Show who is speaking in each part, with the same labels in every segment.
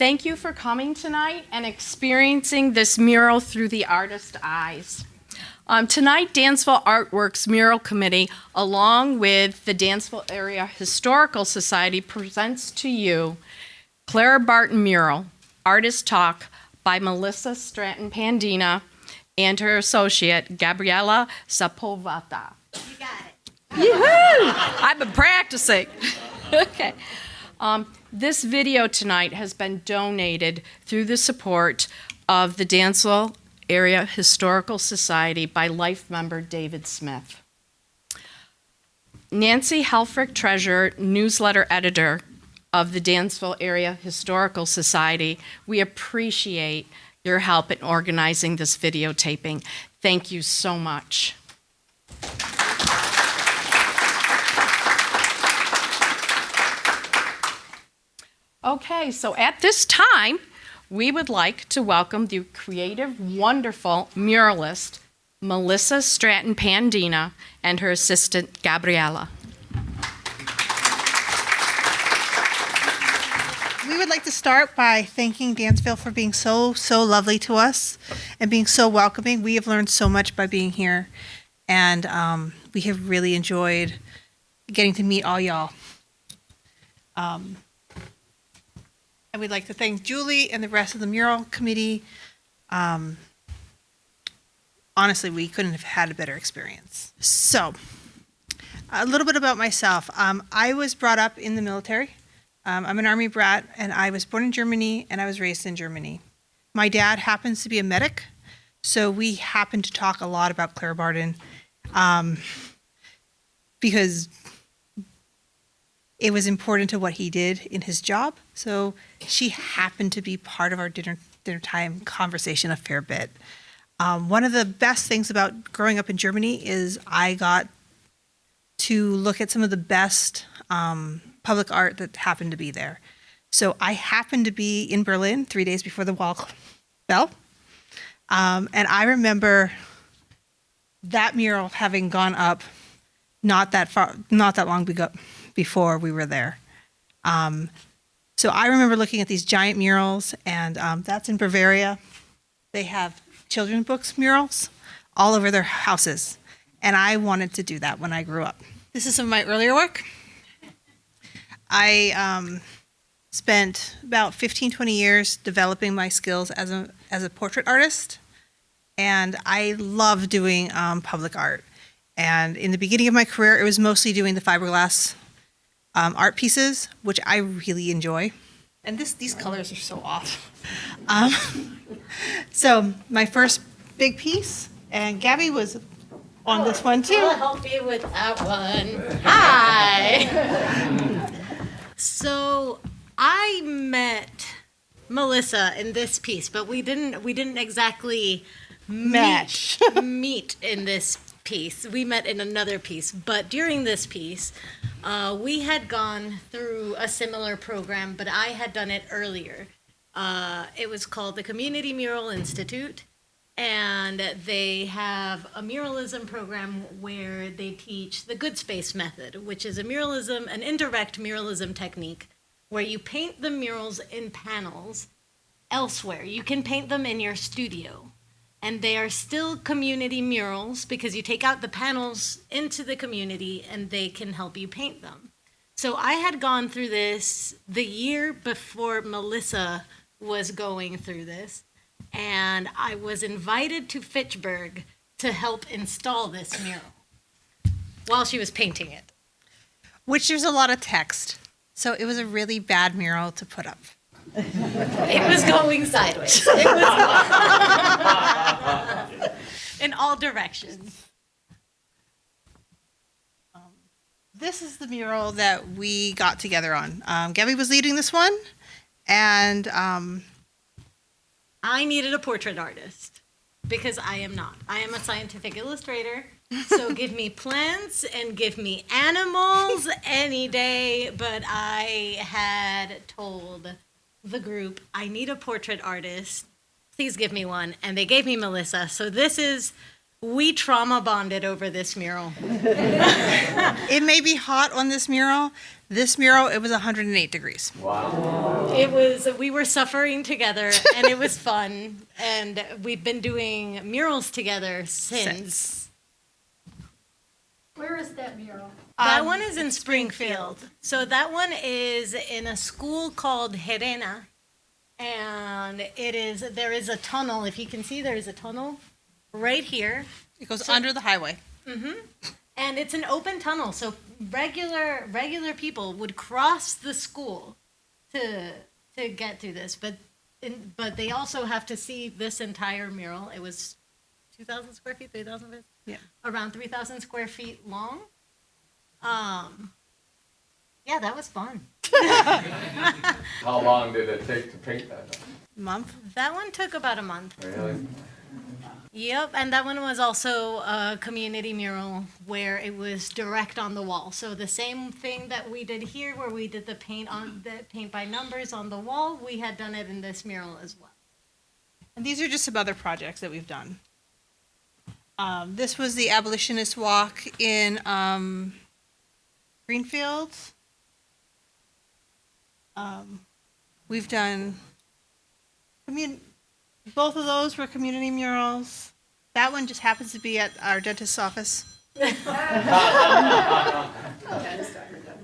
Speaker 1: Thank you for coming tonight and experiencing this mural through the artist's eyes. Tonight, Dansville Artworks Mural Committee, along with the Dansville Area Historical Society, presents to you Clara Barton Mural, Artist Talk by Melissa Stratton-Pandina and her associate, Gabriela Sepulveda.
Speaker 2: You got it.
Speaker 1: Yoo-hoo! I've been practicing. Okay. This video tonight has been donated through the support of the Dansville Area Historical Society by Life member David Smith. Nancy Helfrich, Treasurer, newsletter editor of the Dansville Area Historical Society, we appreciate your help in organizing this videotaping. Thank you so much. Okay, so at this time, we would like to welcome the creative, wonderful muralist, Melissa Stratton-Pandina, and her assistant, Gabriela.
Speaker 2: We would like to start by thanking Dansville for being so lovely to us and being so welcoming. We have learned so much by being here, and we have really enjoyed getting to meet all y'all. And we'd like to thank Julie and the rest of the mural committee. Honestly, we couldn't have had a better experience. So, a little bit about myself. I was brought up in the military. I'm an Army brat, and I was born in Germany, and I was raised in Germany. My dad happens to be a medic, so we happen to talk a lot about Clara Barton because it was important to what he did in his job. So she happened to be part of our dinner time conversation a fair bit. One of the best things about growing up in Germany is I got to look at some of the best public art that happened to be there. So I happened to be in Berlin 3 days before the wall fell. And I remember that mural having gone up not that long before we were there. So I remember looking at these giant murals, and that's in Bavaria. They have children's books murals all over their houses, and I wanted to do that when I grew up. This is some of my earlier work. I spent about 15, 20 years developing my skills as a portrait artist, and I love doing public art. And in the beginning of my career, it was mostly doing the fiberglass art pieces, which I really enjoy. And these colors are so off. So my first big piece, and Gabby was on this one too.
Speaker 3: I'll help you with that one. Hi. So I met Melissa in this piece, but we didn't exactly meet in this piece. We met in another piece, but during this piece, we had gone through a similar program, but I had done it earlier. It was called the Community Mural Institute, and they have a muralism program where they teach the good space method, which is an indirect muralism technique where you paint the murals in panels elsewhere. You can paint them in your studio, and they are still community murals because you take out the panels into the community and they can help you paint them. So I had gone through this the year before Melissa was going through this, and I was invited to Fitchburg to help install this mural while she was painting it.
Speaker 2: Which there's a lot of text, so it was a really bad mural to put up.
Speaker 3: It was going sideways. It was in all directions.
Speaker 2: This is the mural that we got together on. Gabby was leading this one, and
Speaker 3: I needed a portrait artist because I am not. I am a scientific illustrator, so give me plants and give me animals any day, but I had told the group, I need a portrait artist. Please give me one. And they gave me Melissa. So this is We trauma bonded over this mural.
Speaker 2: It may be hot on this mural. This mural, it was 108 degrees.
Speaker 3: We were suffering together, and it was fun. And we've been doing murals together since.
Speaker 4: Where is that mural?
Speaker 3: That one is in Springfield. So that one is in a school called Herena. And there is a tunnel. If you can see, there is a tunnel right here.
Speaker 2: It goes under the highway.
Speaker 3: And it's an open tunnel, so regular people would cross the school to get through this. But they also have to see this entire mural. It was 2,000 square feet, 3,000 feet?
Speaker 2: Yeah.
Speaker 3: Around 3,000 square feet long. Yeah, that was fun.
Speaker 5: How long did it take to paint that?
Speaker 2: Month.
Speaker 3: That one took about a month.
Speaker 5: Really?
Speaker 3: Yep, and that one was also a community mural where it was direct on the wall. So the same thing that we did here, where we did the paint by numbers on the wall, we had done it in this mural as well.
Speaker 2: And these are just some other projects that we've done. This was the abolitionist walk in Greenfield. We've done both of those were community murals. That one just happens to be at our dentist's office.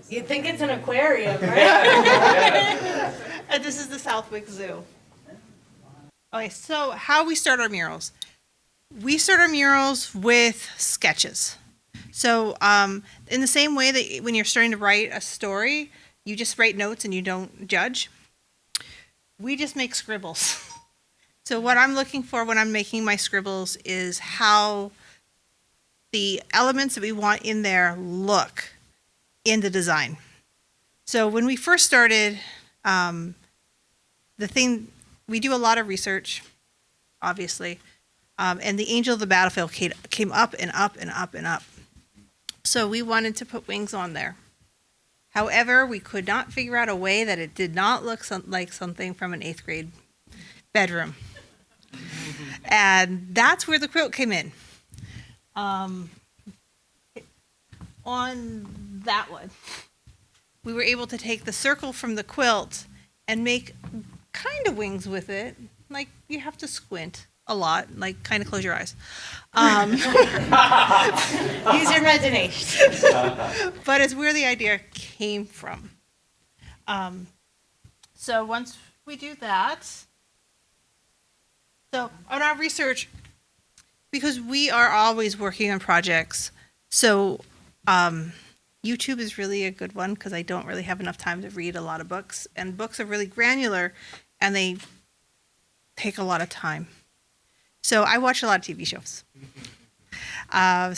Speaker 3: You'd think it's an aquarium, right?
Speaker 2: And this is the Southwick Zoo. Okay, so how we start our murals. We start our murals with sketches. So in the same way that when you're starting to write a story, you just write notes and you don't judge, we just make scribbles. So what I'm looking for when I'm making my scribbles is how the elements that we want in there look in the design. So when we first started, we do a lot of research, obviously, and the angel of the battlefield came up and up and up and up. So we wanted to put wings on there. However, we could not figure out a way that it did not look like something from an 8th grade bedroom. And that's where the quilt came in. On that one, we were able to take the circle from the quilt and make kind of wings with it. Like, you have to squint a lot, like kind of close your eyes.
Speaker 3: Use your imagination.
Speaker 2: But it's where the idea came from. So once we do that, so on our research, because we are always working on projects, so YouTube is really a good one because I don't really have enough time to read a lot of books, and books are really granular and they take a lot of time. So I watch a lot of TV shows.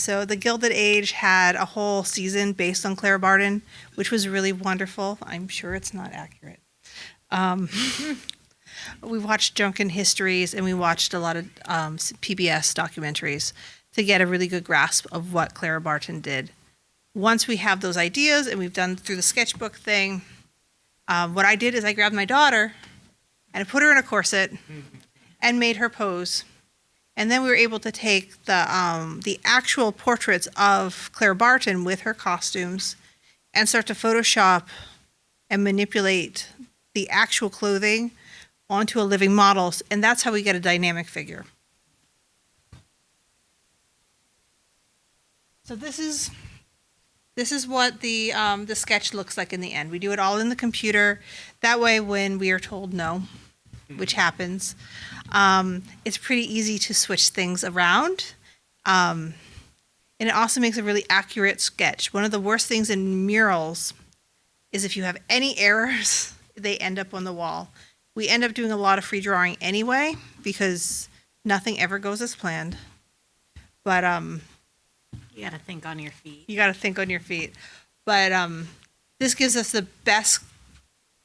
Speaker 2: So The Gilded Age had a whole season based on Clara Barton, which was really wonderful. I'm sure it's not accurate. We watched Drunken Histories, and we watched a lot of PBS documentaries to get a really good grasp of what Clara Barton did. Once we have those ideas and we've done through the sketchbook thing, what I did is I grabbed my daughter and I put her in a corset and made her pose. And then we were able to take the actual portraits of Clara Barton with her costumes and start to Photoshop and manipulate the actual clothing onto a living model, and that's how we get a dynamic figure. So this is what the sketch looks like in the end. We do it all in the computer. That way, when we are told no, which happens, it's pretty easy to switch things around. And it also makes a really accurate sketch. One of the worst things in murals is if you have any errors, they end up on the wall. We end up doing a lot of free drawing anyway because nothing ever goes as planned. But
Speaker 3: You got to think on your feet.
Speaker 2: you got to think on your feet. But this gives us the best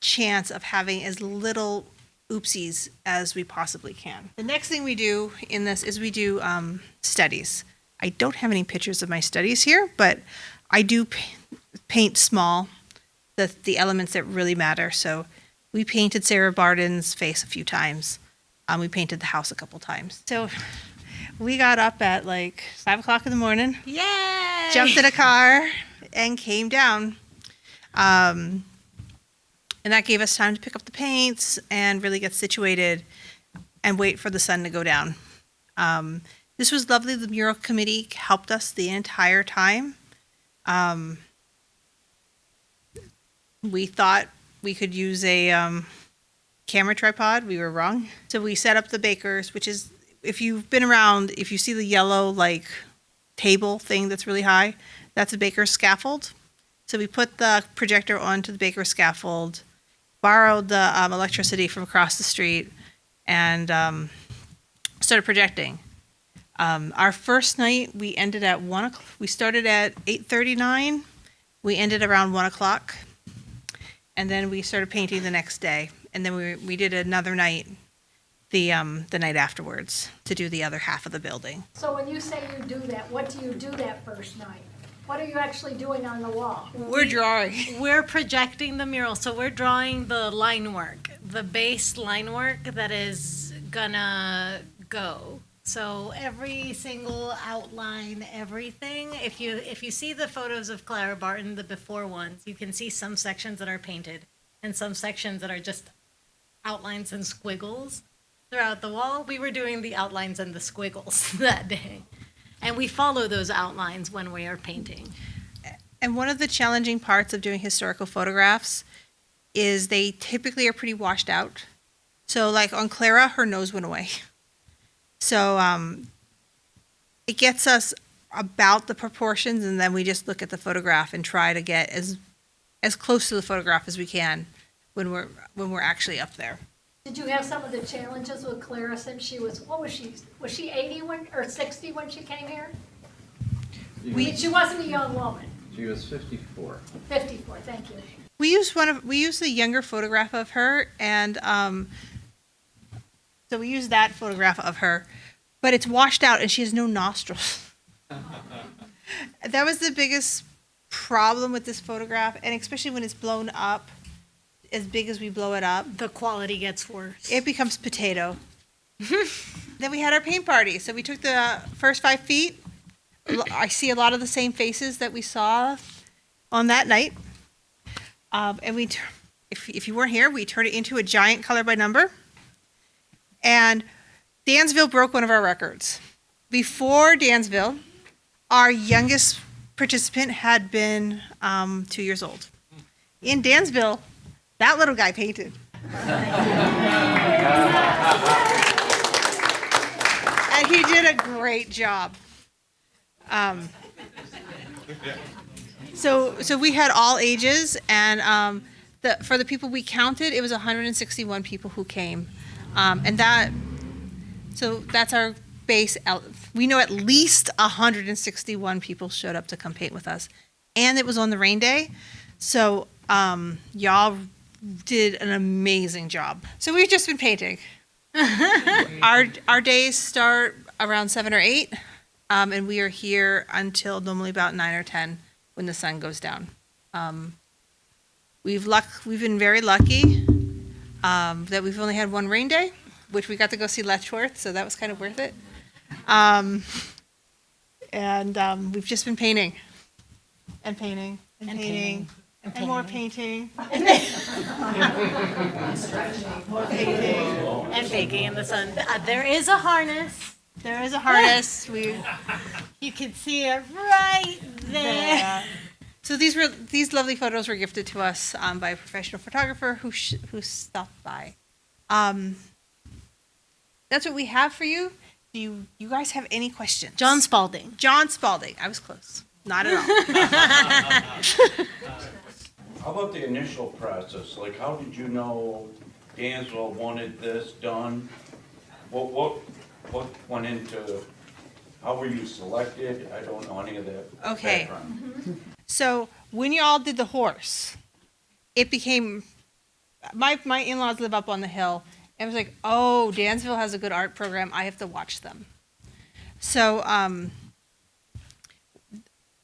Speaker 2: chance of having as little oopsies as we possibly can. The next thing we do in this is we do studies. I don't have any pictures of my studies here, but I do paint small, the elements that really matter. So we painted Sarah Barton's face a few times. We painted the house a couple times. So We got up at like 5 o'clock in the morning,
Speaker 3: Yay!
Speaker 2: jumped in a car, and came down. And that gave us time to pick up the paints and really get situated and wait for the sun to go down. This was lovely. The mural committee helped us the entire time. We thought we could use a camera tripod. We were wrong. So we set up the bakers, which is, if you've been around, if you see the yellow like table thing that's really high, that's a baker's scaffold. So we put the projector onto the baker's scaffold, borrowed the electricity from across the street, and started projecting. Our first night, we ended at 1 o'clock. We started at 8:39. We ended around 1 o'clock. And then we started painting the next day. And then we did another night, the night afterwards, to do the other half of the building.
Speaker 4: So when you say you do that, what do you do that first night? What are you actually doing on the wall?
Speaker 2: We're drawing.
Speaker 3: We're projecting the mural, so we're drawing the line work, the base line work that is gonna go. So every single outline, everything. If you see the photos of Clara Barton, the before ones, you can see some sections that are painted and some sections that are just outlines and squiggles throughout the wall. We were doing the outlines and the squiggles that day. And we follow those outlines when we are painting.
Speaker 2: And one of the challenging parts of doing historical photographs is they typically are pretty washed out. So like on Clara, her nose went away. So it gets us about the proportions, and then we just look at the photograph and try to get as close to the photograph as we can when we're actually up there.
Speaker 4: Did you have some of the challenges with Clara since she was, what was she 80 or 60 when she came here? She wasn't a young woman.
Speaker 5: She was 54.
Speaker 4: 54, thank you.
Speaker 2: We used the younger photograph of her, and so we used that photograph of her, but it's washed out and she has no nostrils. That was the biggest problem with this photograph, and especially when it's blown up as big as we blow it up,
Speaker 3: The quality gets worse.
Speaker 2: it becomes potato. Then we had our paint party. So we took the first 5 feet. I see a lot of the same faces that we saw on that night. And if you weren't here, we turned it into a giant color by number. And Dansville broke one of our records. Before Dansville, our youngest participant had been 2 years old. In Dansville, that little guy painted. And he did a great job. So we had all ages, and for the people we counted, it was 161 people who came. And that's our base. We know at least 161 people showed up to come paint with us. And it was on the rain day. So y'all did an amazing job. So we've just been painting. Our days start around 7 or 8, and we are here until normally about 9 or 10 when the sun goes down. We've been very lucky that we've only had one rain day, which we got to go see Letchworth, so that was kind of worth it. And we've just been painting and painting and painting. And more painting. More painting.
Speaker 3: And baking in the sun. There is a harness.
Speaker 2: There is a harness.
Speaker 3: You can see it right there.
Speaker 2: So these lovely photos were gifted to us by a professional photographer who stopped by. That's what we have for you. Do you guys have any questions?
Speaker 3: John Spalding.
Speaker 2: John Spalding. I was close. Not at all.
Speaker 6: How about the initial process? Like, how did you know Dansville wanted this done? What went into, how were you selected? I don't know any of that
Speaker 2: Okay.
Speaker 6: background.
Speaker 2: So when y'all did the horse, it became, my in-laws live up on the hill, and it was like, oh, Dansville has a good art program. I have to watch them. So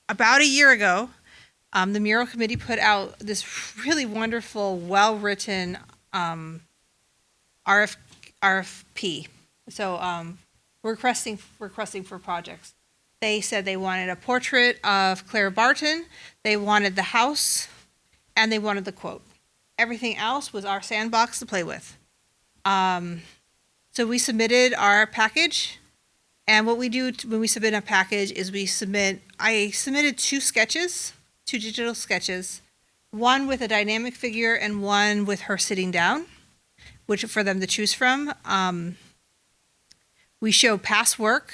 Speaker 2: about a year ago, the mural committee put out this really wonderful, well-written RFP. So requesting for projects. They said they wanted a portrait of Clara Barton, they wanted the house, and they wanted the quote. Everything else was our sandbox to play with. So we submitted our package, and what we do when we submit a package is I submitted two digital sketches, one with a dynamic figure and one with her sitting down, which for them to choose from. We show past work,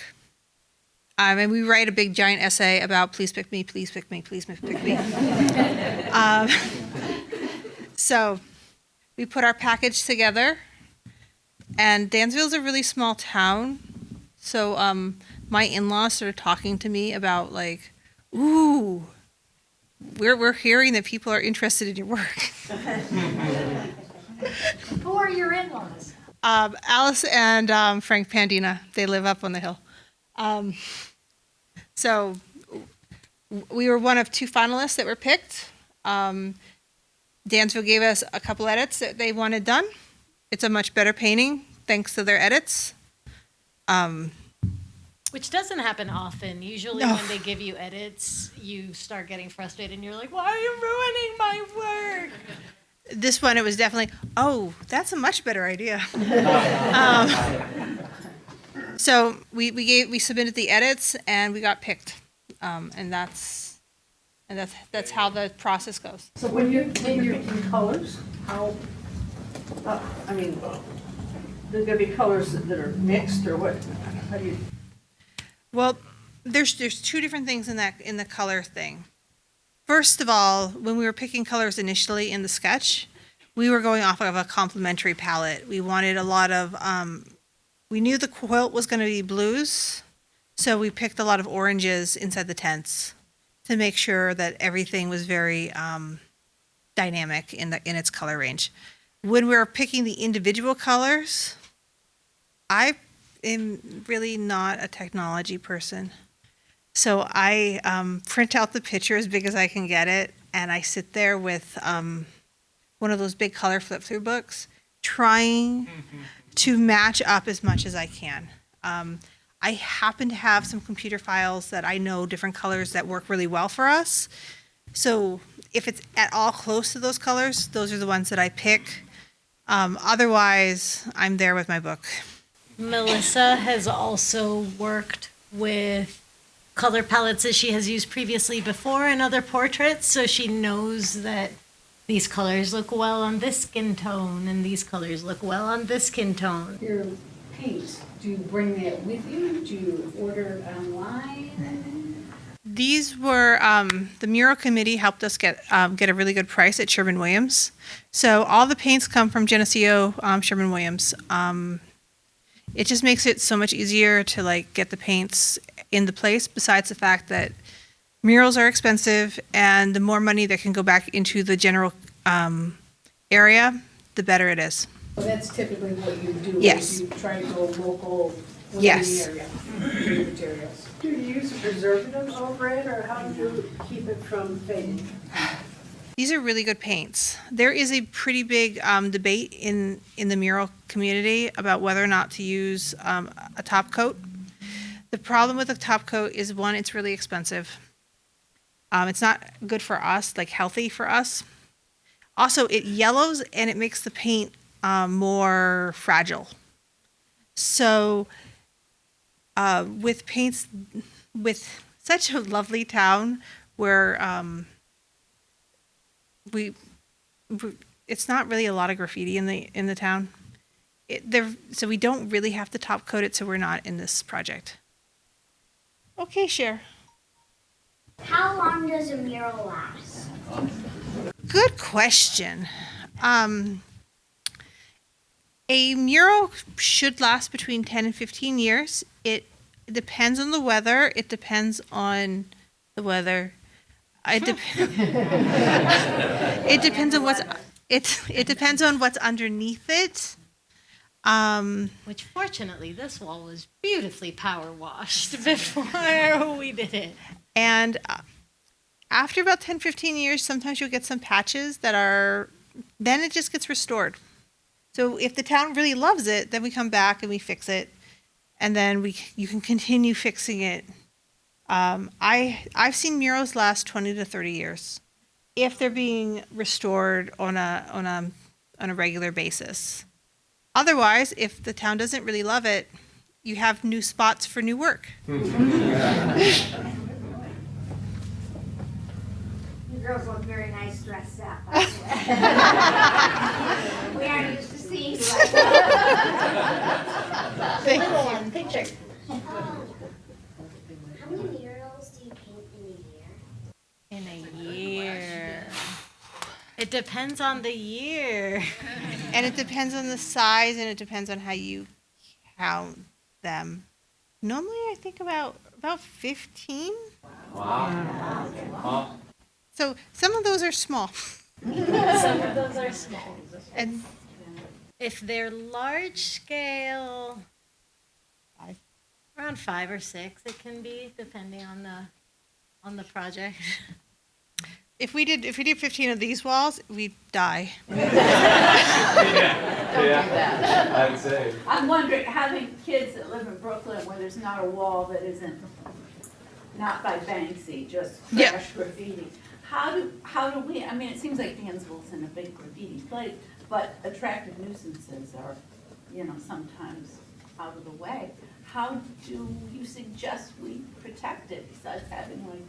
Speaker 2: and we write a big giant essay about please pick me, please pick me, please pick me. So we put our package together, and Dansville's a really small town, so my in-laws started talking to me about like, ooh, we're hearing that people are interested in your work.
Speaker 4: Who are your in-laws?
Speaker 2: Alice and Frank Pandina, they live up on the hill. So we were one of two finalists that were picked. Dansville gave us a couple edits that they wanted done. It's a much better painting thanks to their edits.
Speaker 3: Which doesn't happen often. Usually
Speaker 2: No.
Speaker 3: when they give you edits, you start getting frustrated and you're like, why are you ruining my work?
Speaker 2: This one, it was definitely, oh, that's a much better idea. So we submitted the edits and we got picked, and that's how the process goes.
Speaker 7: So when you're in colors, how, I mean, there's gonna be colors that are mixed or what? How do you?
Speaker 2: Well, there's two different things in the color thing. First of all, when we were picking colors initially in the sketch, we were going off of a complementary palette. We wanted a lot of, we knew the quilt was going to be blues, so we picked a lot of oranges inside the tents to make sure that everything was very dynamic in its color range. When we were picking the individual colors, I am really not a technology person. So I print out the picture as big as I can get it, and I sit there with one of those big color flip-through books, trying to match up as much as I can. I happen to have some computer files that I know different colors that work really well for us. So if it's at all close to those colors, those are the ones that I pick. Otherwise, I'm there with my book.
Speaker 3: Melissa has also worked with color palettes that she has used previously before in other portraits, so she knows that these colors look well on this skin tone and these colors look well on this skin tone.
Speaker 7: Your paints, do you bring that with you? Do you order it online?
Speaker 2: These were the mural committee helped us get a really good price at Sherwin-Williams. So all the paints come from Geneseo Sherwin-Williams. It just makes it so much easier to like get the paints in the place. Besides the fact that murals are expensive, and the more money that can go back into the general area, the better it is.
Speaker 7: Well, that's typically what you do.
Speaker 2: Yes.
Speaker 7: Is you try to go local within
Speaker 2: Yes.
Speaker 7: the area, the materials. Do you use a preservative over it, or how do you keep it from fading?
Speaker 2: These are really good paints. There is a pretty big debate in the mural community about whether or not to use a top coat. The problem with a top coat is, one, it's really expensive. It's not good for us, like healthy for us. Also, it yellows and it makes the paint more fragile. So with paints, with such a lovely town where it's not really a lot of graffiti in the town. So we don't really have to top coat it, so we're not in this project. Okay, Cher.
Speaker 8: How long does a mural last?
Speaker 2: Good question. A mural should last between 10 and 15 years. It depends on the weather. It depends on the weather. It depends on it depends on what's underneath it.
Speaker 3: Which fortunately, this wall was beautifully power washed before we did it.
Speaker 2: And after about 10, 15 years, sometimes you'll get some patches then it just gets restored. So if the town really loves it, then we come back and we fix it. and then you can continue fixing it. I've seen murals last 20 to 30 years if they're being restored on a regular basis. Otherwise, if the town doesn't really love it, you have new spots for new work.
Speaker 8: You girls look very nice dressed up, by the way. We aren't used to seeing you like that.
Speaker 3: Little one, picture.
Speaker 8: How many murals do you paint in a year?
Speaker 3: In a year. It depends on the year.
Speaker 2: And it depends on the size, and it depends on how you count them. Normally, I think about 15.
Speaker 5: Wow.
Speaker 2: So some of those are small.
Speaker 3: Some of those are small.
Speaker 2: And
Speaker 3: If they're large scale, around 5 or 6 it can be, depending on the project.
Speaker 2: if we did 15 of these walls, we'd die.
Speaker 5: Yeah, I'd say.
Speaker 7: I'm wondering, having kids that live in Brooklyn where there's not a wall that isn't, not by Banksy, just
Speaker 2: Yeah.
Speaker 7: crash graffiti. How do we, I mean, it seems like Dansville's in a big graffiti place, but attractive nuisances are, sometimes out of the way. How do you suggest we protect it besides having like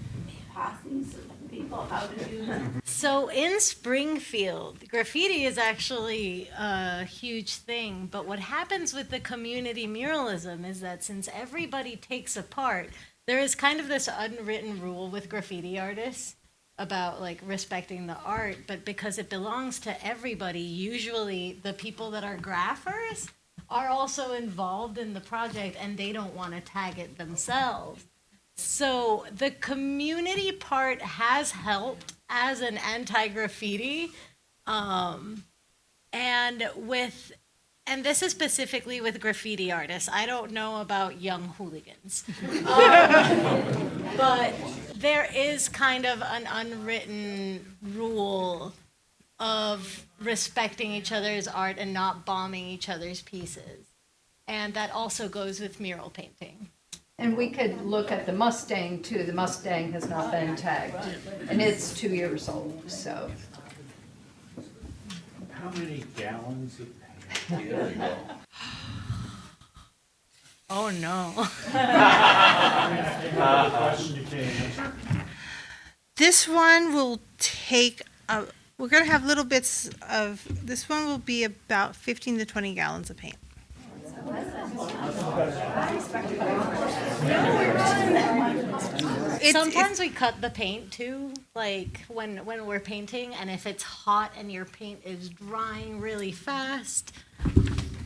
Speaker 7: posses of people? How do you?
Speaker 3: So in Springfield, graffiti is actually a huge thing, but what happens with the community muralism is that since everybody takes a part, there is kind of this unwritten rule with graffiti artists about like respecting the art, but because it belongs to everybody, usually the people that are graphers are also involved in the project and they don't want to tag it themselves. So the community part has helped as an anti-graffiti, and this is specifically with graffiti artists. I don't know about young hooligans, but there is kind of an unwritten rule of respecting each other's art and not bombing each other's pieces, and that also goes with mural painting.
Speaker 9: And we could look at the Mustang too. The Mustang has not been tagged, and it's 2 years old, so.
Speaker 10: How many gallons of paint?
Speaker 3: Oh no.
Speaker 10: Question you can't answer.
Speaker 2: This one will take we're going to have little bits of, this one will be about 15 to 20 gallons of paint.
Speaker 3: Sometimes we cut the paint too, like when we're painting, and if it's hot and your paint is drying really fast.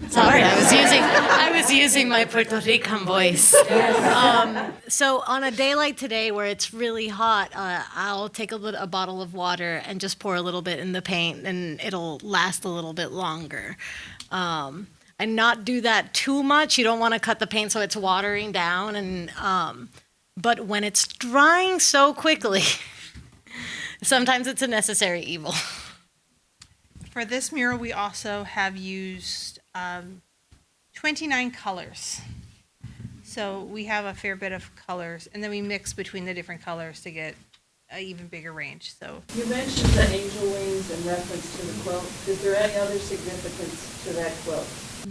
Speaker 3: Sorry, I was using my Puerto Rican voice. So on a day like today where it's really hot, I'll take a bottle of water and just pour a little bit in the paint, and it'll last a little bit longer. And not do that too much. You don't want to cut the paint so it's watering down, and but when it's drying so quickly, sometimes it's a necessary evil.
Speaker 2: For this mural, we also have used 29 colors. So we have a fair bit of colors, and then we mix between the different colors to get an even bigger range. So
Speaker 7: You mentioned the angel wings in reference to the quilt. Is there any other significance to that quilt?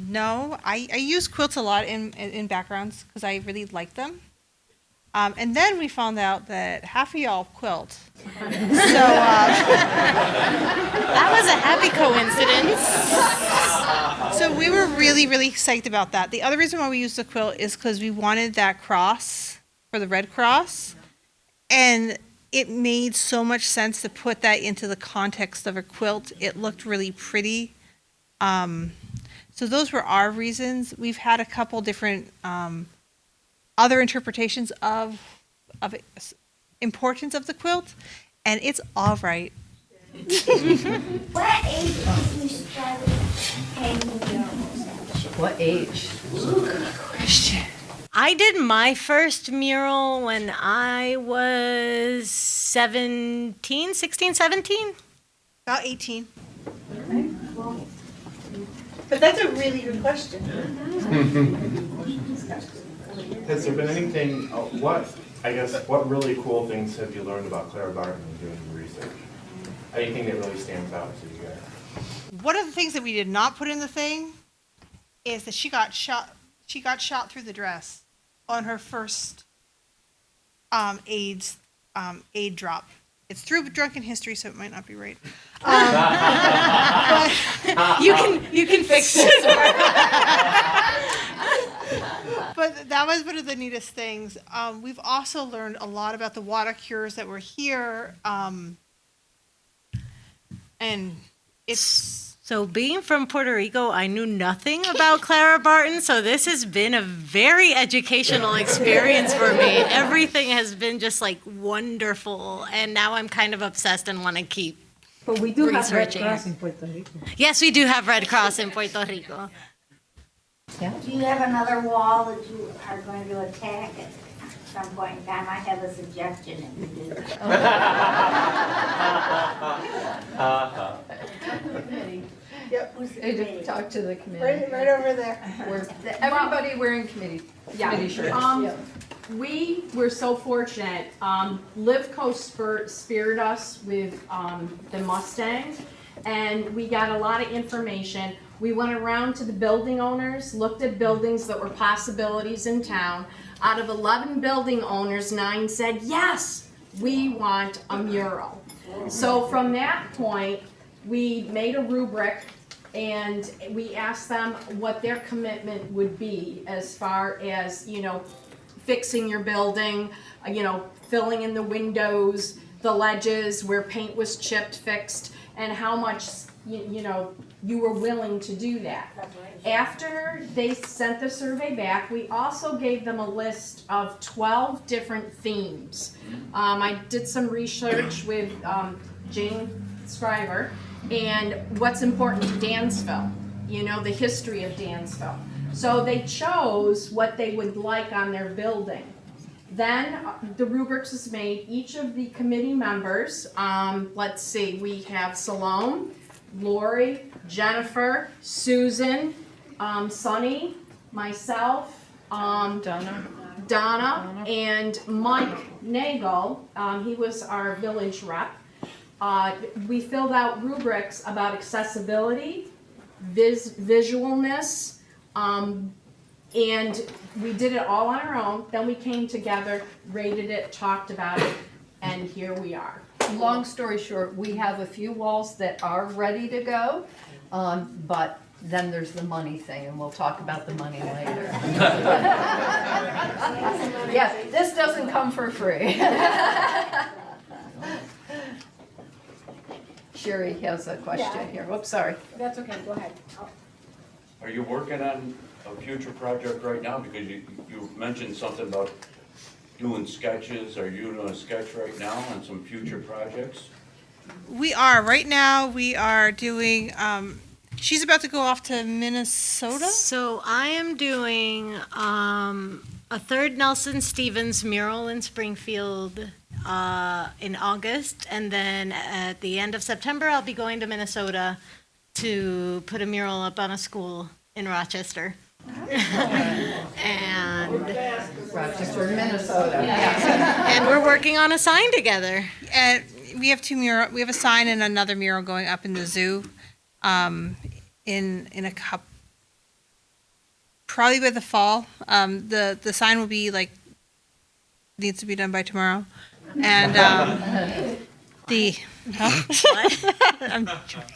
Speaker 2: no, I use quilts a lot in backgrounds because I really like them. And then we found out that half of y'all quilt. So
Speaker 3: That was a happy coincidence.
Speaker 2: So we were really, really psyched about that. The other reason why we used the quilt is because we wanted that cross for the Red Cross. And it made so much sense to put that into the context of a quilt. It looked really pretty. So those were our reasons. We've had a couple different other interpretations of importance of the quilt, and it's all right.
Speaker 8: What age did you start painting murals?
Speaker 9: What age?
Speaker 3: I did my first mural when I was 16, 17.
Speaker 2: About 18.
Speaker 11: But that's a really good question.
Speaker 12: Has there been anything, what really cool things have you learned about Clara Barton in doing your research? Anything that really stands out to you guys?
Speaker 2: One of the things that we did not put in the thing is that she got shot through the dress on her first aid drop. It's through drunken history, so it might not be right.
Speaker 3: You can fix this.
Speaker 2: But that was one of the neatest things. We've also learned a lot about the water cures that were here, and it's.
Speaker 3: So being from Puerto Rico, I knew nothing about Clara Barton, so this has been a very educational experience for me. Everything has been just like wonderful, and now I'm kind of obsessed and want to keep
Speaker 11: But we do have Red
Speaker 3: researching.
Speaker 11: Cross in Puerto Rico.
Speaker 3: Yes, we do have Red Cross in Puerto Rico.
Speaker 8: Do you have another wall that you are going to attack at some point in time? I have a suggestion if you do.
Speaker 9: Yep.
Speaker 8: Who's the
Speaker 9: They
Speaker 8: committee?
Speaker 9: just talk to the committee.
Speaker 11: Right over there.
Speaker 9: Everybody wearing committee shirts.
Speaker 1: We were so fortunate. Livco speared us with the Mustang, and we got a lot of information. We went around to the building owners, looked at buildings that were possibilities in town. Out of 11 building owners, 9 said, yes, we want a mural. So from that point, we made a rubric and we asked them what their commitment would be as far as, fixing your building, filling in the windows, the ledges where paint was chipped, fixed, and how much, you were willing to do that. After they sent the survey back, we also gave them a list of 12 different themes. I did some research with Jane Scriver, and what's important to Dansville, the history of Dansville. So they chose what they would like on their building. Then the rubrics was made. Each of the committee members, let's see, we have Salome, Lori, Jennifer, Susan, Sunny, myself, Donna, and Mike Nagel. He was our village rep. We filled out rubrics about accessibility, visualness, and we did it all on our own. Then we came together, rated it, talked about it, and here we are.
Speaker 9: Long story short, we have a few walls that are ready to go, but then there's the money thing, and we'll talk about the money later. Yeah, this doesn't come for free. Sherry has a question here. Whoops, sorry.
Speaker 4: That's okay, go ahead.
Speaker 6: Are you working on a future project right now? Because you mentioned something about doing sketches. Are you doing a sketch right now on some future projects?
Speaker 2: We are. Right now, we are doing, she's about to go off to Minnesota.
Speaker 3: So I am doing a third Nelson Stevens mural in Springfield in August, and then at the end of September, I'll be going to Minnesota to put a mural up on a school in Rochester. And
Speaker 9: Rochester, Minnesota.
Speaker 3: and we're working on a sign together.
Speaker 2: And we have we have a sign and another mural going up in the zoo, in a cup, probably by the fall. The sign will be needs to be done by tomorrow, and I'm joking.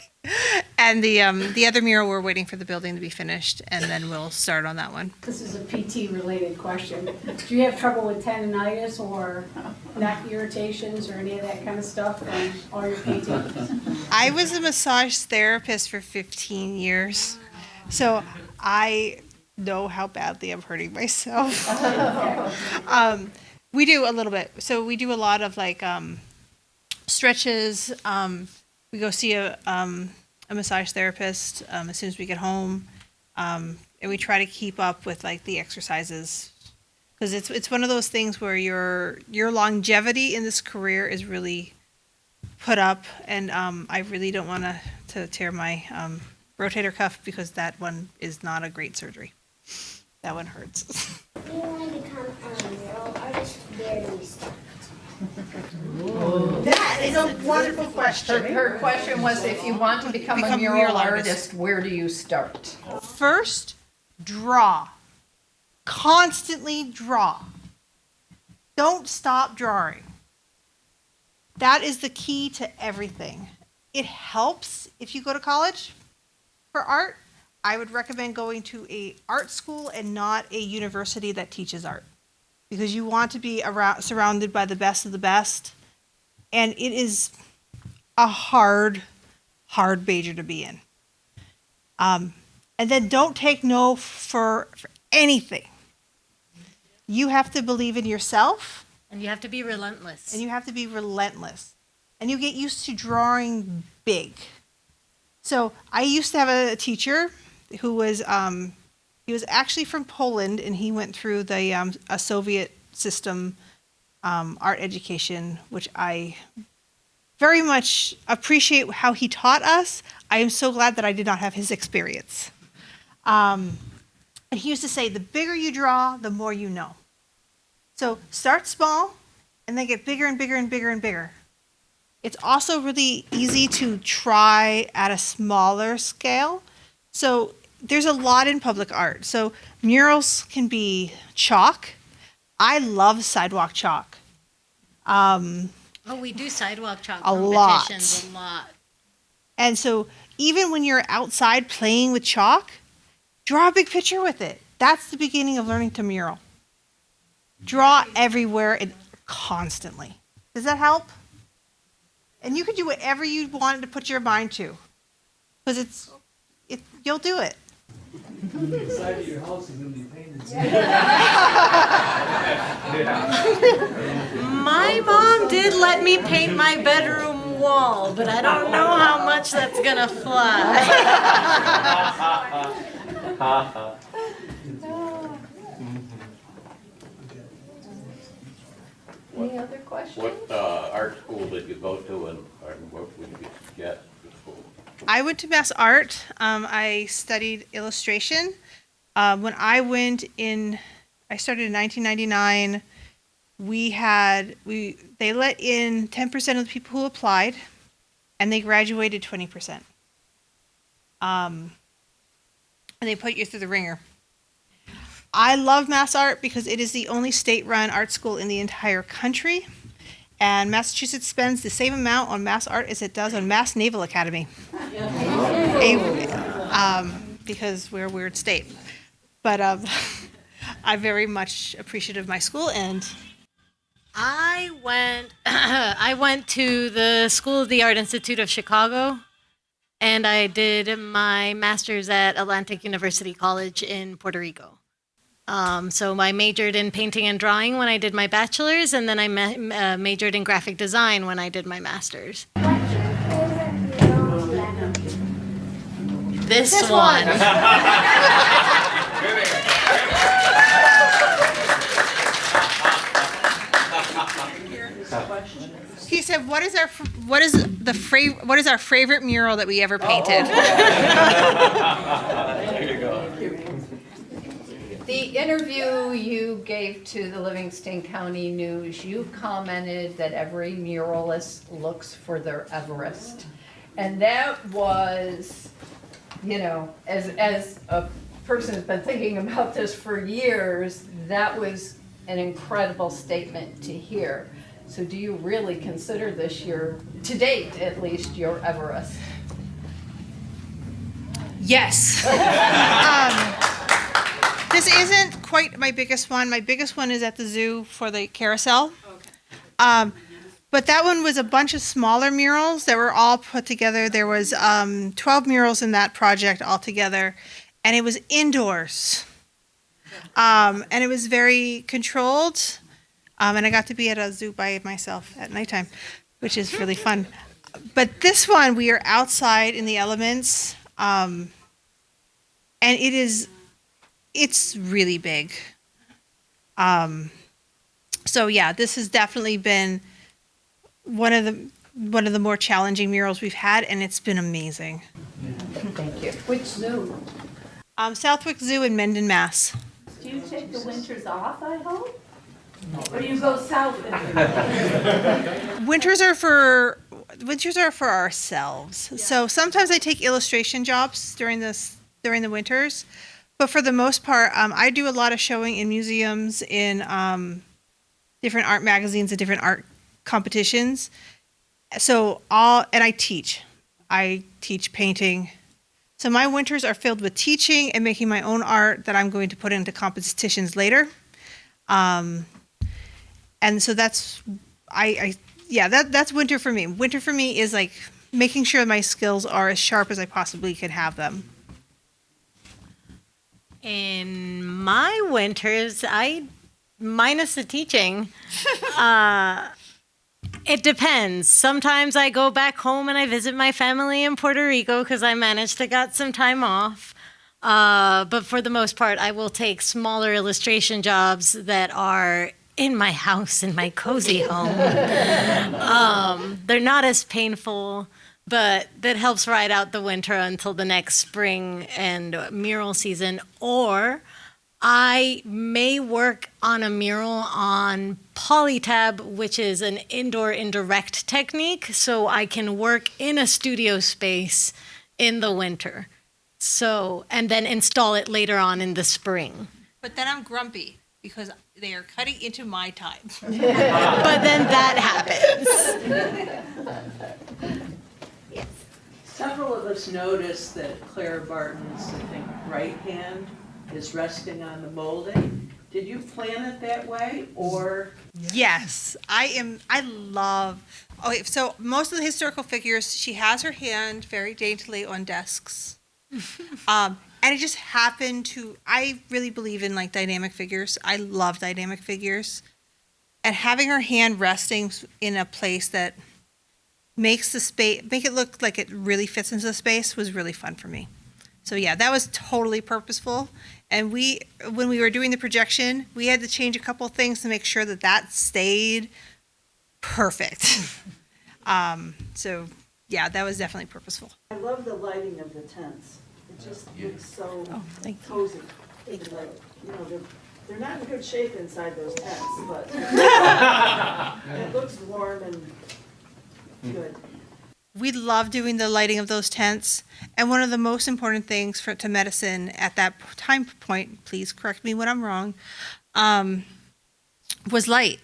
Speaker 2: And the other mural, we're waiting for the building to be finished, and then we'll start on that one.
Speaker 4: This is a PT-related question. Do you have trouble with tendonitis or neck irritations or any of that kind of stuff from all your PTs?
Speaker 2: I was a massage therapist for 15 years, so I know how badly I'm hurting myself. We do a little bit. So we do a lot of stretches. We go see a massage therapist as soon as we get home, and we try to keep up with the exercises, because it's one of those things where your longevity in this career is really put up, and I really don't want to tear my rotator cuff because that one is not a great surgery. That one hurts.
Speaker 8: If you want to become a mural artist, where do we start?
Speaker 11: That is a wonderful question.
Speaker 9: Her question was, if you want to become a mural artist, where do you start?
Speaker 2: First, draw. Constantly draw. Don't stop drawing. That is the key to everything. It helps if you go to college for art. I would recommend going to a art school and not a university that teaches art, because you want to be surrounded by the best of the best. And it is a hard major to be in. And then don't take no for anything. You have to believe in yourself.
Speaker 3: And you have to be relentless.
Speaker 2: And you have to be relentless. And you get used to drawing big. So I used to have a teacher who was, he was actually from Poland, and he went through the a Soviet system art education, which I very much appreciate how he taught us. I am so glad that I did not have his experience. And he used to say, the bigger you draw, the more you know. So start small and then get bigger and bigger and bigger and bigger. It's also really easy to try at a smaller scale. So there's a lot in public art. So murals can be chalk. I love sidewalk chalk.
Speaker 3: We do sidewalk chalk
Speaker 2: A lot.
Speaker 3: competitions a lot.
Speaker 2: And so even when you're outside playing with chalk, draw a big picture with it. That's the beginning of learning to mural. Draw everywhere and constantly. Does that help? And you can do whatever you wanted to put your mind to, because you'll do it.
Speaker 13: The inside of your house is going to be painted.
Speaker 3: My mom did let me paint my bedroom wall, but I don't know how much that's gonna fly.
Speaker 9: Any other questions?
Speaker 5: What art school did you go to, and what would you suggest for school?
Speaker 2: I went to Mass Art. I studied illustration. When I started in 1999. They let in 10% of the people who applied, and they graduated 20%. And they put you through the ringer. I love Mass Art because it is the only state-run art school in the entire country. And Massachusetts spends the same amount on Mass Art as it does on Mass Naval Academy. Because we're a weird state. But I'm very much appreciative of my school. And
Speaker 3: I went to the School of the Art Institute of Chicago, and I did my master's at Atlantic University College in Puerto Rico. So I majored in painting and drawing when I did my bachelor's, and then I majored in graphic design when I did my master's. This one.
Speaker 2: he said, "What is our favorite mural that we ever painted?"
Speaker 5: There you go.
Speaker 9: The interview you gave to the Livingston County News, you commented that every muralist looks for their Everest. And that was, as a person who's been thinking about this for years, that was an incredible statement to hear. So do you really consider this to date at least, your Everest?
Speaker 2: Yes. This isn't quite my biggest one. My biggest one is at the zoo for the carousel. But that one was a bunch of smaller murals that were all put together. There was 12 murals in that project altogether, and it was indoors. And it was very controlled. And I got to be at a zoo by myself at nighttime, which is really fun. But this one, we are outside in the elements, and it's really big. So yeah, this has definitely been one of the more challenging murals we've had, and it's been amazing.
Speaker 9: Thank you.
Speaker 4: Which zoo?
Speaker 2: Southwick Zoo in Mendon, Mass.
Speaker 7: Do you take the winters off, I hope? Or do you go south?
Speaker 2: Winters are for ourselves. So sometimes I take illustration jobs during the winters, but for the most part, I do a lot of showing in museums, in different art magazines, and different art competitions. So I teach. I teach painting. So my winters are filled with teaching and making my own art that I'm going to put into competitions later. And so that's winter for me. Winter for me is like making sure my skills are as sharp as I possibly could have them.
Speaker 3: In my winters, minus the teaching, it depends. Sometimes I go back home and I visit my family in Puerto Rico because I managed to get some time off. But for the most part, I will take smaller illustration jobs that are in my house, in my cozy home. They're not as painful, but that helps ride out the winter until the next spring and mural season. Or I may work on a mural on polytab, which is an indoor indirect technique, so I can work in a studio space in the winter. So, and then install it later on in the spring.
Speaker 2: But then I'm grumpy because they are cutting into my time.
Speaker 3: But then that happens.
Speaker 11: Several of us noticed that Clara Barton's, I think, right hand is resting on the molding. Did you plan it that way, or?
Speaker 2: Yes, I love. Okay, so most of the historical figures, she has her hand very daintily on desks. And it just happened to, I really believe in like dynamic figures. I love dynamic figures. And having her hand resting in a place that makes the space, make it look like it really fits into the space was really fun for me. So yeah, that was totally purposeful. And when we were doing the projection, we had to change a couple things to make sure that that stayed perfect. So yeah, that was definitely purposeful.
Speaker 11: I love the lighting of the tents. It just looks so cozy. Like, you know, they're not in good shape inside those tents, but it looks warm and good.
Speaker 2: We love doing the lighting of those tents. And one of the most important things to medicine at that time point, please correct me when I'm wrong, was light.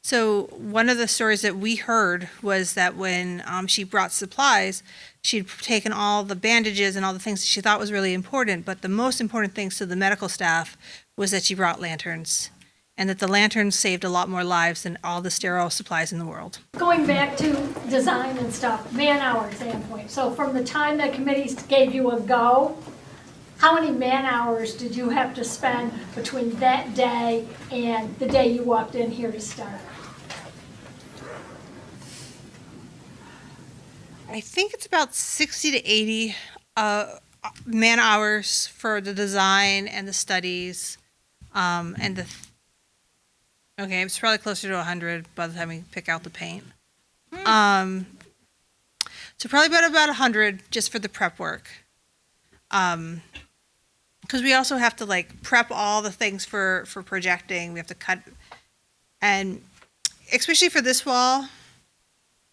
Speaker 2: So one of the stories that we heard was that when she brought supplies, she'd taken all the bandages and all the things that she thought was really important, but the most important things to the medical staff was that she brought lanterns, and that the lanterns saved a lot more lives than all the sterile supplies in the world.
Speaker 14: Going back to design and stuff, man-hour standpoint, so from the time that committee gave you a go, how many man-hours did you have to spend between that day and the day you walked in here to start?
Speaker 2: I think it's about 60 to 80 man hours for the design and the studies, okay, it's probably closer to 100 by the time we pick out the paint. So probably about 100 just for the prep work. Because we also have to like prep all the things for projecting. We have to cut, and especially for this wall,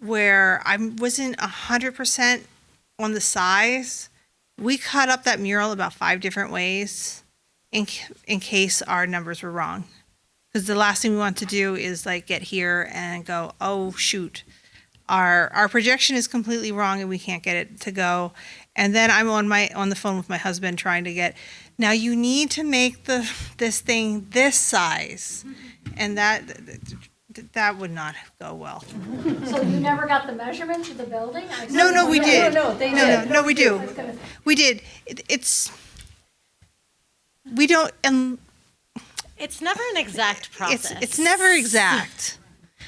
Speaker 2: where I wasn't 100% on the size, we cut up that mural about 5 different ways in case our numbers were wrong. Because the last thing we want to do is like get here and go, oh shoot, our projection is completely wrong and we can't get it to go. And then I'm on the phone with my husband trying to get, now you need to make this thing this size, and that would not go well.
Speaker 14: So you never got the measurements of the building?
Speaker 2: No, we did.
Speaker 9: No, they did.
Speaker 2: No, we do. We did. We don't, and
Speaker 3: It's never an exact process.
Speaker 2: it's never exact.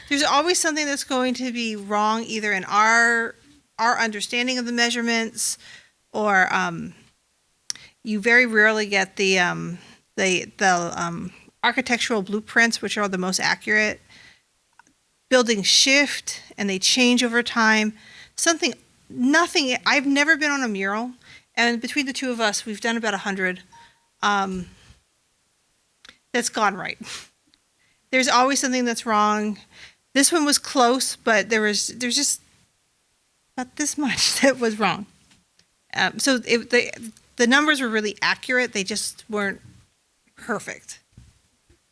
Speaker 2: There's always something that's going to be wrong, either in our understanding of the measurements, or you very rarely get the architectural blueprints, which are the most accurate. Buildings shift and they change over time. I've never been on a mural And between the two of us, we've done about 100. That's gone right. There's always something that's wrong. This one was close, but there's just about this much that was wrong. So the numbers were really accurate. They just weren't perfect.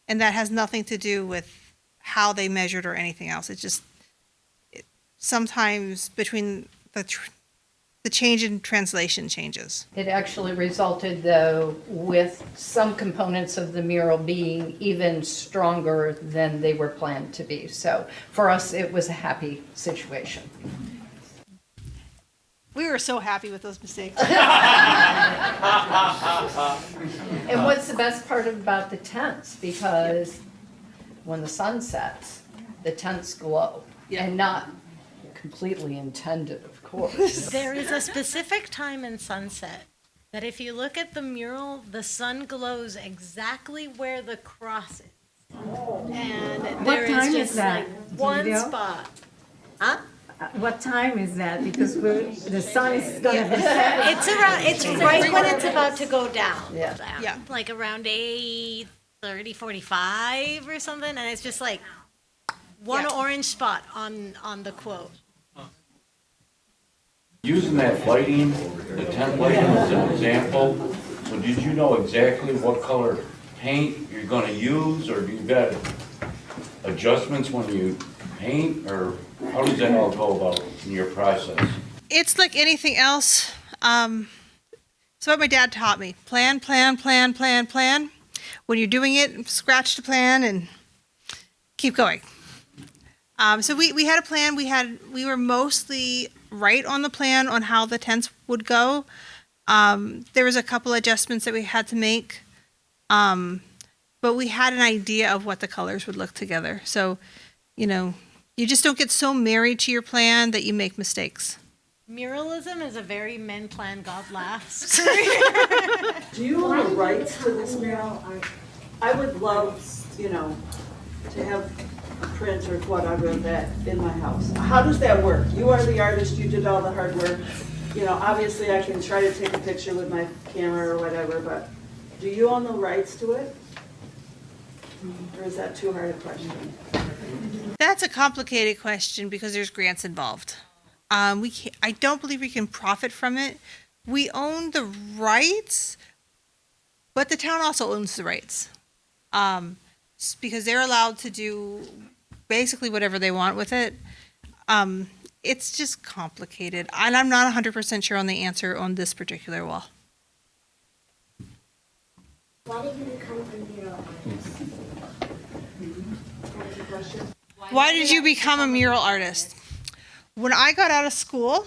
Speaker 2: And that has nothing to do with how they measured or anything else. It's just sometimes between the change in translation changes.
Speaker 9: It actually resulted, though, with some components of the mural being even stronger than they were planned to be. So for us, it was a happy situation.
Speaker 2: We were so happy with those mistakes.
Speaker 9: And what's the best part about the tents? Because when the sun sets, the tents glow. And not completely intended, of course.
Speaker 3: There is a specific time in sunset that if you look at the mural, the sun glows exactly where the cross is. And there is just like one spot. Huh?
Speaker 15: What time is that? Because the sun is gonna be setting.
Speaker 3: It's right when it's about to go down.
Speaker 2: Yeah.
Speaker 3: Like around 8:30, 45 or something, and it's just like one orange spot on the quote.
Speaker 6: Using that lighting, the tent lighting as an example, so did you know exactly what color paint you're gonna use, or do you got adjustments when you paint, or how does that all go about in your process?
Speaker 2: It's like anything else. It's what my dad taught me. Plan. When you're doing it, scratch the plan and keep going. So we had a plan. We were mostly right on the plan on how the tents would go. There was a couple adjustments that we had to make, but we had an idea of what the colors would look together. So, you just don't get so married to your plan that you make mistakes.
Speaker 3: Muralism is a very men plan, God laughs.
Speaker 11: Do you own the rights to this mural? I would love, to have a print or whatever of that in my house. How does that work? You are the artist, you did all the hard work. Obviously I can try to take a picture with my camera or whatever, but do you own the rights to it? Or is that too hard a question?
Speaker 2: That's a complicated question because there's grants involved. I don't believe we can profit from it. We own the rights, but the town also owns the rights. Because they're allowed to do basically whatever they want with it. It's just complicated. And I'm not 100% sure on the answer on this particular wall.
Speaker 8: Why did you become a mural artist? That was the question.
Speaker 2: Why did you become a mural artist? When I got out of school,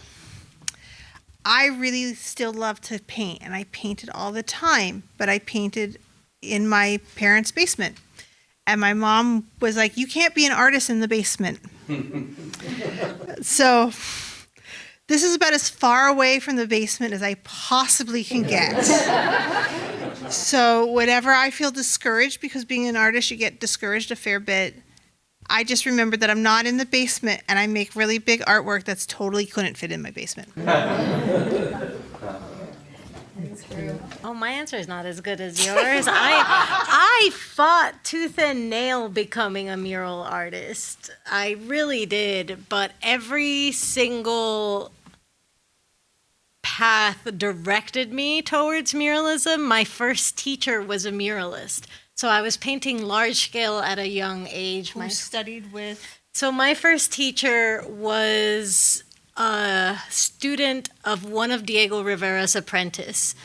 Speaker 2: I really still loved to paint, and I painted all the time, but I painted in my parents' basement. And my mom was like, you can't be an artist in the basement. So this is about as far away from the basement as I possibly can get. So whenever I feel discouraged, because being an artist, you get discouraged a fair bit, I just remembered that I'm not in the basement and I make really big artwork that's totally couldn't fit in my basement.
Speaker 3: Oh, my answer is not as good as yours. I fought tooth and nail becoming a mural artist. I really did, but every single path directed me towards muralism. My first teacher was a muralist. So I was painting large scale at a young age.
Speaker 2: Who studied with?
Speaker 3: So my first teacher was a student of one of Diego Rivera's apprentice.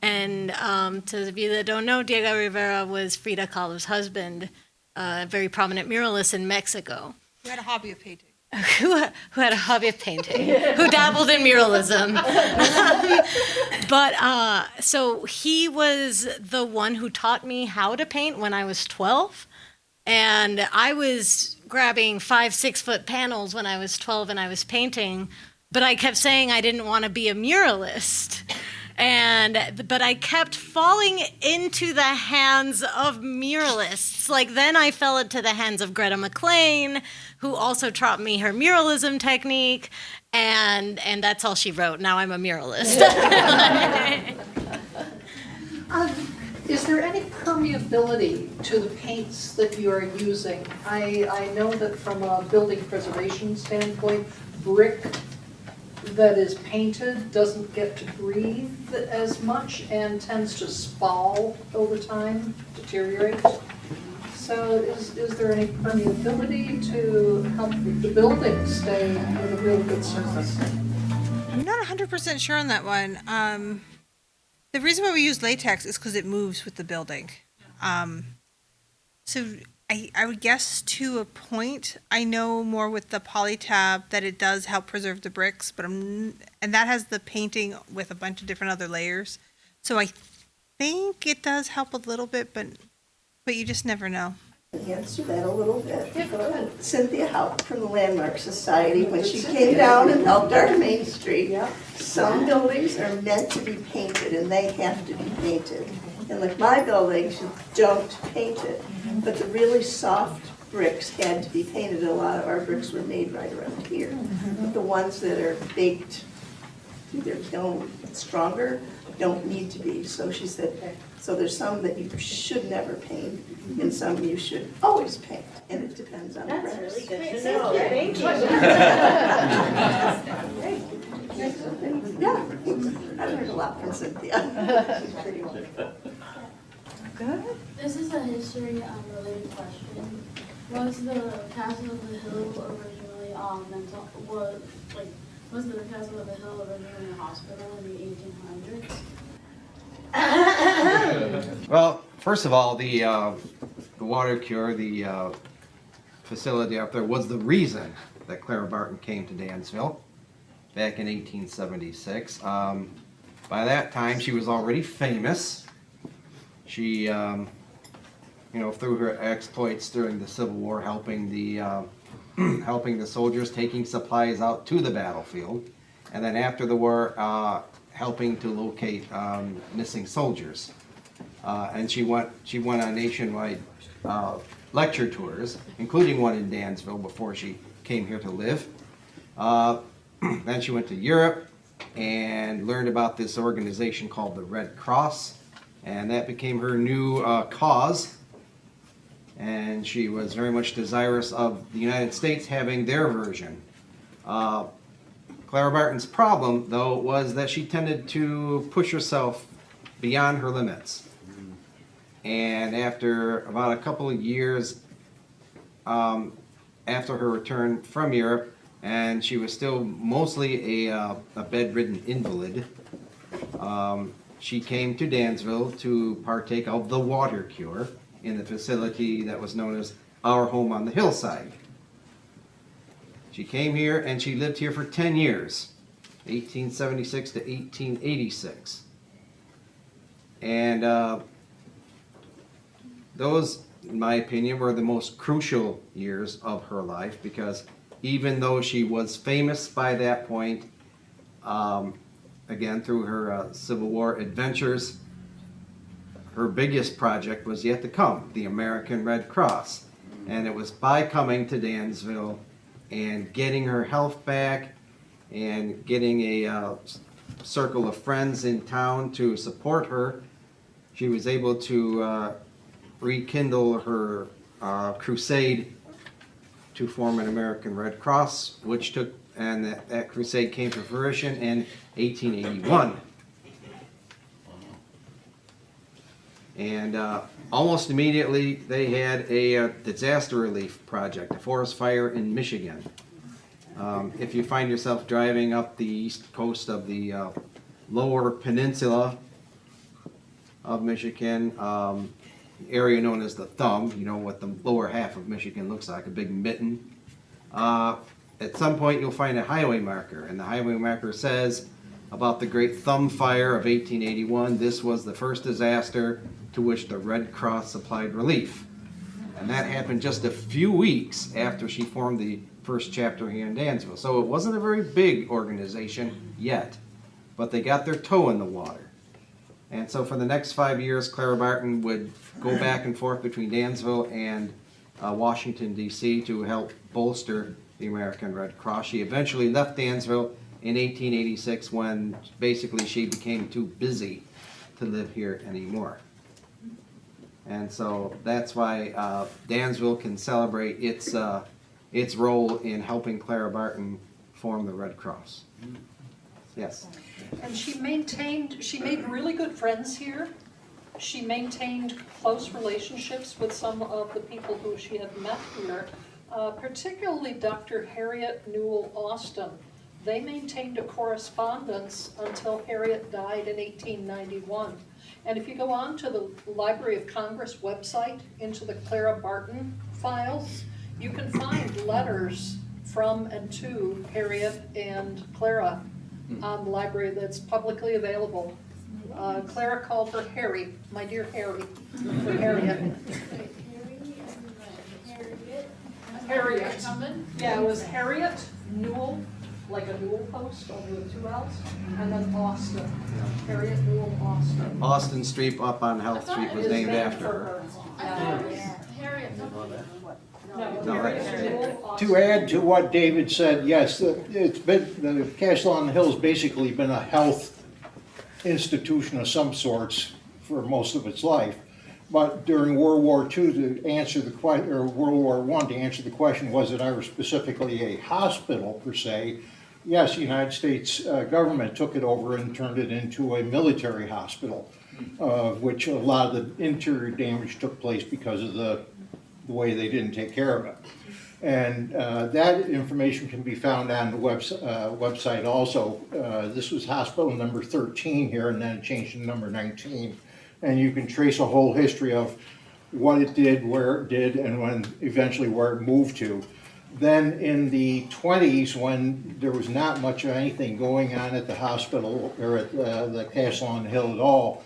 Speaker 3: And to those of you that don't know, Diego Rivera was Frida Kahlo's husband, a very prominent muralist in Mexico.
Speaker 2: Who had a hobby of painting.
Speaker 3: Who had a hobby of painting, who dabbled in muralism. So he was the one who taught me how to paint when I was 12. And I was grabbing 5-6 foot panels when I was 12 and I was painting, but I kept saying I didn't want to be a muralist. But I kept falling into the hands of muralists. Like then I fell into the hands of Greta McLean, who also taught me her muralism technique, and that's all she wrote. Now I'm a muralist.
Speaker 16: Is there any permeability to the paints that you are using? I know that from a building preservation standpoint, brick that is painted doesn't get to breathe as much and tends to spall over time, deteriorate. So is there any permeability to help the building stay with a real good surface?
Speaker 2: I'm not 100% sure on that one. The reason why we use latex is because it moves with the building. So I would guess to a point. I know more with the polytab that it does help preserve the bricks, and that has the painting with a bunch of different other layers. So I think it does help a little bit, but you just never know.
Speaker 11: Answer that a little bit. Cynthia Houck from the Landmark Society, when she came down and helped our Main Street, some buildings are meant to be painted and they have to be painted. And like my buildings, you don't paint it. But the really soft bricks had to be painted. A lot of our bricks were made right around here. But the ones that are baked through their kiln stronger don't need to be. So she said, so there's some that you should never paint and some you should always paint. And it depends on the bricks. That's really good to know. Thank you. Yeah, I learned a lot from Cynthia. She's pretty wonderful. Good.
Speaker 17: This is a history related question. Was the Castle of the Hill originally was the Castle of the Hill originally a hospital in the 1800s?
Speaker 18: Well, first of all, the water cure, the facility up there was the reason that Clara Barton came to Dansville back in 1876. By that time, she was already famous. She, through her exploits during the Civil War, helping the soldiers, taking supplies out to the battlefield, and then after the war, helping to locate missing soldiers. And she went on nationwide lecture tours, including one in Dansville before she came here to live. Then she went to Europe and learned about this organization called the Red Cross, and that became her new cause. And she was very much desirous of the United States having their version. Clara Barton's problem, though, was that she tended to push herself beyond her limits. And after about a couple of years after her return from Europe, and she was still mostly a bedridden invalid, she came to Dansville to partake of the water cure in the facility that was known as Our Home on the Hillside. She came here and she lived here for 10 years, 1876 to 1886. And those, in my opinion, were the most crucial years of her life, because even though she was famous by that point, again, through her Civil War adventures, her biggest project was yet to come, the American Red Cross. And it was by coming to Dansville and getting her health back and getting a circle of friends in town to support her, she was able to rekindle her crusade to form an American Red Cross, which took, and that crusade came to fruition in 1881. And almost immediately they had a disaster relief project, a forest fire in Michigan. If you find yourself driving up the east coast of the lower peninsula of Michigan, area known as the Thumb, you know what the lower half of Michigan looks like, a big mitten. At some point you'll find a highway marker, and the highway marker says about the Great Thumb Fire of 1881, this was the first disaster to which the Red Cross supplied relief. And that happened just a few weeks after she formed the first chapter here in Dansville. So it wasn't a very big organization yet, but they got their toe in the water. And so for the next 5 years, Clara Barton would go back and forth between Dansville and Washington, D.C. to help bolster the American Red Cross. She eventually left Dansville in 1886 when basically she became too busy to live here anymore. And so that's why Dansville can celebrate its role in helping Clara Barton form the Red Cross. Yes.
Speaker 16: And she made really good friends here. She maintained close relationships with some of the people who she had met here, particularly Dr. Harriet Newell Austin. They maintained a correspondence until Harriet died in 1891. And if you go on to the Library of Congress website, into the Clara Barton files, you can find letters from and to Harriet and Clara on the library that's publicly available. Clara called her Harry, my dear Harry, for Harriet. Harriet. Yeah, it was Harriet Newell, like a newel post over with 2 L's, and then Austin. Harriet Newell Austin.
Speaker 18: Austin Street up on Health Street was named after her.
Speaker 17: Harriet.
Speaker 19: To add to what David said, yes, it's been, the Castle on the Hill's basically been a health institution of some sorts for most of its life. But during World War II, to answer the question, or World War I, to answer the question, was it ever specifically a hospital per se? Yes, the United States government took it over and turned it into a military hospital, which a lot of the interior damage took place because of the way they didn't take care of it. And that information can be found on the website also. This was hospital number 13 here, and then it changed to number 19. And you can trace a whole history of what it did, where it did, and when eventually where it moved to. Then in the 20s, when there was not much of anything going on at the hospital or at the Castle on the Hill at all,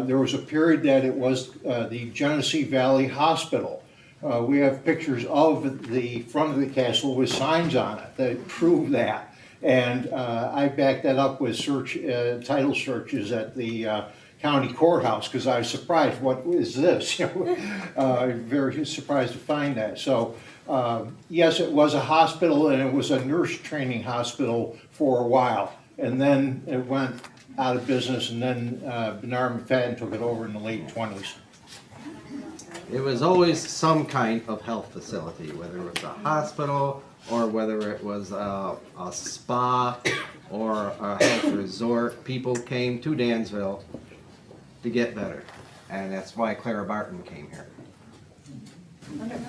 Speaker 19: there was a period that it was the Genesee Valley Hospital. We have pictures of the front of the castle with signs on it that prove that. And I backed that up with title searches at the county courthouse, because I was surprised, what is this? Very surprised to find that. So yes, it was a hospital, and it was a nurse training hospital for a while. And then it went out of business, and then Bernard McFadden took it over in the late 20s.
Speaker 18: It was always some kind of health facility, whether it was a hospital or whether it was a spa or a health resort. People came to Dansville to get better, and that's why Clara Barton came here.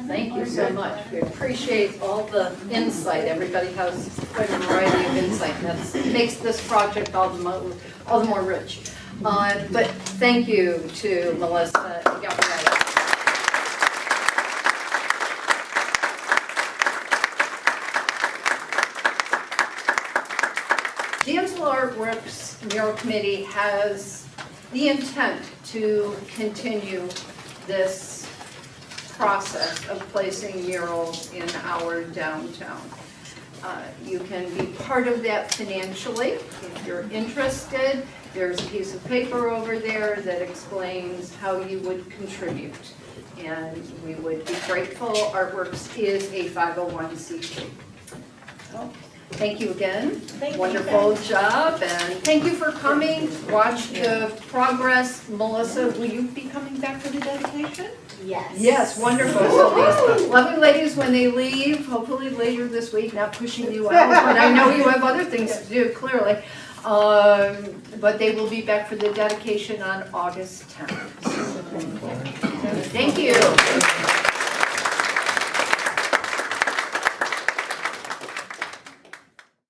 Speaker 9: Thank you so much. We appreciate all the insight. Everybody has quite a variety of insight. That makes this project all the more rich. But thank you to Melissa and Gabriela. Dansville Artworks Mural Committee has the intent to continue this process of placing murals in our downtown. You can be part of that financially. If you're interested, there's a piece of paper over there that explains how you would contribute. And we would be grateful. Artworks is a 501c3. So, thank you again. Wonderful job, and thank you for coming. Watch the progress. Melissa, will you be coming back for the dedication?
Speaker 8: Yes.
Speaker 9: Yes, wonderful. So these lovely ladies, when they leave, hopefully later this week, not pushing you out, but I know you have other things to do, clearly. But they will be back for the dedication on August 10th. Thank you.